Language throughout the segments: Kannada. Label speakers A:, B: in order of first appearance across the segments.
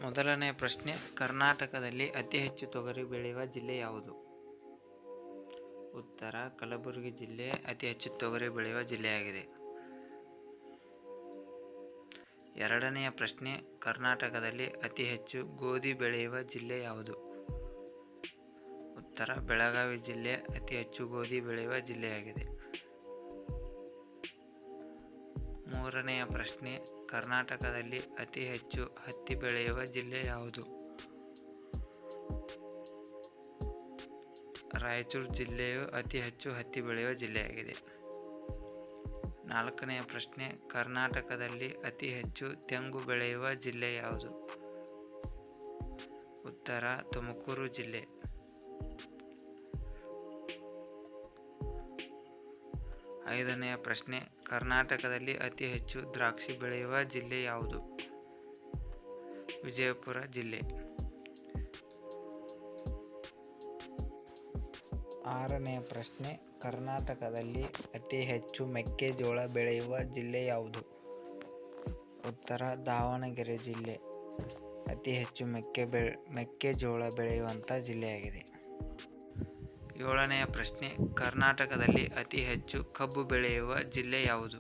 A: ಮೊದಲನೆಯ ಪ್ರಶ್ನೆ, ಕರ್ನಾಟಕದಲ್ಲಿ ಅತಿ ಹೆಚ್ಚು ತೊಗರಿ ಬೆಳೆಯುವ ಜಿಲ್ಲೆ ಯಾವುದು? ಉತ್ತರ, ಕಲಬುರಗಿ ಜಿಲ್ಲೆ ಅತಿ ಹೆಚ್ಚು ತೊಗರಿ ಬೆಳೆಯುವ ಜಿಲ್ಲೆಯಾಗಿದೆ. ಎರಡನೆಯ ಪ್ರಶ್ನೆ, ಕರ್ನಾಟಕದಲ್ಲಿ ಅತಿ ಹೆಚ್ಚು ಗೋಧಿ ಬೆಳೆಯುವ ಜಿಲ್ಲೆ ಯಾವುದು? ಉತ್ತರ, ಬೆಳಗಾವಿ ಜಿಲ್ಲೆ ಅತಿ ಹೆಚ್ಚು ಗೋಧಿ ಬೆಳೆಯುವ ಜಿಲ್ಲೆಯಾಗಿದೆ. ಮೂರನೆಯ ಪ್ರಶ್ನೆ, ಕರ್ನಾಟಕದಲ್ಲಿ ಅತಿ ಹೆಚ್ಚು ಹತ್ತಿ ಬೆಳೆಯುವ ಜಿಲ್ಲೆ ಯಾವುದು? ರಾಯಚೂರು ಜಿಲ್ಲೆಯು ಅತಿ ಹೆಚ್ಚು ಹತ್ತಿ ಬೆಳೆಯುವ ಜಿಲ್ಲೆಯಾಗಿದೆ. ನಾಲ್ಕನೆಯ ಪ್ರಶ್ನೆ, ಕರ್ನಾಟಕದಲ್ಲಿ ಅತಿ ಹೆಚ್ಚು ತೆಂಗು ಬೆಳೆಯುವ ಜಿಲ್ಲೆ ಯಾವುದು? ಉತ್ತರ, ತುಮಕೂರು ಜಿಲ್ಲೆ. ಐದನೆಯ ಪ್ರಶ್ನೆ, ಕರ್ನಾಟಕದಲ್ಲಿ ಅತಿ ಹೆಚ್ಚು ದ್ರಾಕ್ಷಿ ಬೆಳೆಯುವ ಜಿಲ್ಲೆ ಯಾವುದು? ವಿಜಯಪುರ ಜಿಲ್ಲೆ. ಆರನೆಯ ಪ್ರಶ್ನೆ, ಕರ್ನಾಟಕದಲ್ಲಿ ಅತಿ ಹೆಚ್ಚು ಮೆಕ್ಕೆಜೋಳ ಬೆಳೆಯುವ ಜಿಲ್ಲೆ ಯಾವುದು? ಉತ್ತರ, ದಾವಣಗೆರೆ ಜಿಲ್ಲೆ ಅತಿ ಹೆಚ್ಚು ಮೆಕ್ಕೆಜೋಳ ಬೆಳೆಯುವಂಥ ಜಿಲ್ಲೆಯಾಗಿದೆ. ಏಳನೆಯ ಪ್ರಶ್ನೆ, ಕರ್ನಾಟಕದಲ್ಲಿ ಅತಿ ಹೆಚ್ಚು ಕಬ್ಬು ಬೆಳೆಯುವ ಜಿಲ್ಲೆ ಯಾವುದು?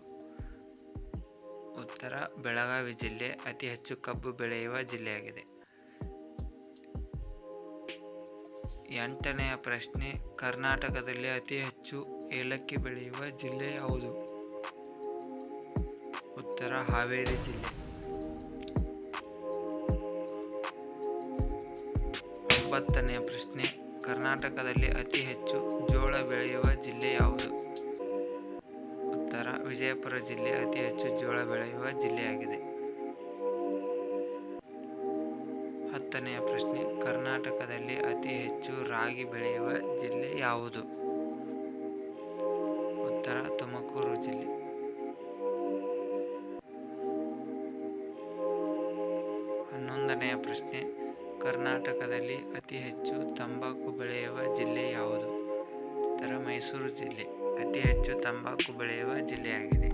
A: ಉತ್ತರ, ಬೆಳಗಾವಿ ಜಿಲ್ಲೆ ಅತಿ ಹೆಚ್ಚು ಕಬ್ಬು ಬೆಳೆಯುವ ಜಿಲ್ಲೆಯಾಗಿದೆ. ಎಂಟನೆಯ ಪ್ರಶ್ನೆ, ಕರ್ನಾಟಕದಲ್ಲಿ ಅತಿ ಹೆಚ್ಚು ಏಲಕ್ಕಿ ಬೆಳೆಯುವ ಜಿಲ್ಲೆ ಯಾವುದು? ಉತ್ತರ, ಹಾವೇರಿ ಜಿಲ್ಲೆ. ಒಂಬತ್ತನೆಯ ಪ್ರಶ್ನೆ, ಕರ್ನಾಟಕದಲ್ಲಿ ಅತಿ ಹೆಚ್ಚು ಜೋಳ ಬೆಳೆಯುವ ಜಿಲ್ಲೆ ಯಾವುದು? ಉತ್ತರ, ವಿಜಯಪುರ ಜಿಲ್ಲೆ ಅತಿ ಹೆಚ್ಚು ಜೋಳ ಬೆಳೆಯುವ ಜಿಲ್ಲೆಯಾಗಿದೆ. ಹತ್ತನೆಯ ಪ್ರಶ್ನೆ, ಕರ್ನಾಟಕದಲ್ಲಿ ಅತಿ ಹೆಚ್ಚು ರಾಗಿ ಬೆಳೆಯುವ ಜಿಲ್ಲೆ ಯಾವುದು? ಉತ್ತರ, ತುಮಕೂರು ಜಿಲ್ಲೆ. ಹನ್ನೊಂದನೆಯ ಪ್ರಶ್ನೆ, ಕರ್ನಾಟಕದಲ್ಲಿ ಅತಿ ಹೆಚ್ಚು ತಂಬಾಕು ಬೆಳೆಯುವ ಜಿಲ್ಲೆ ಯಾವುದು? ಉತ್ತರ, ಮೈಸೂರು ಜಿಲ್ಲೆ ಅತಿ ಹೆಚ್ಚು ತಂಬಾಕು ಬೆಳೆಯುವ ಜಿಲ್ಲೆಯಾಗಿದೆ.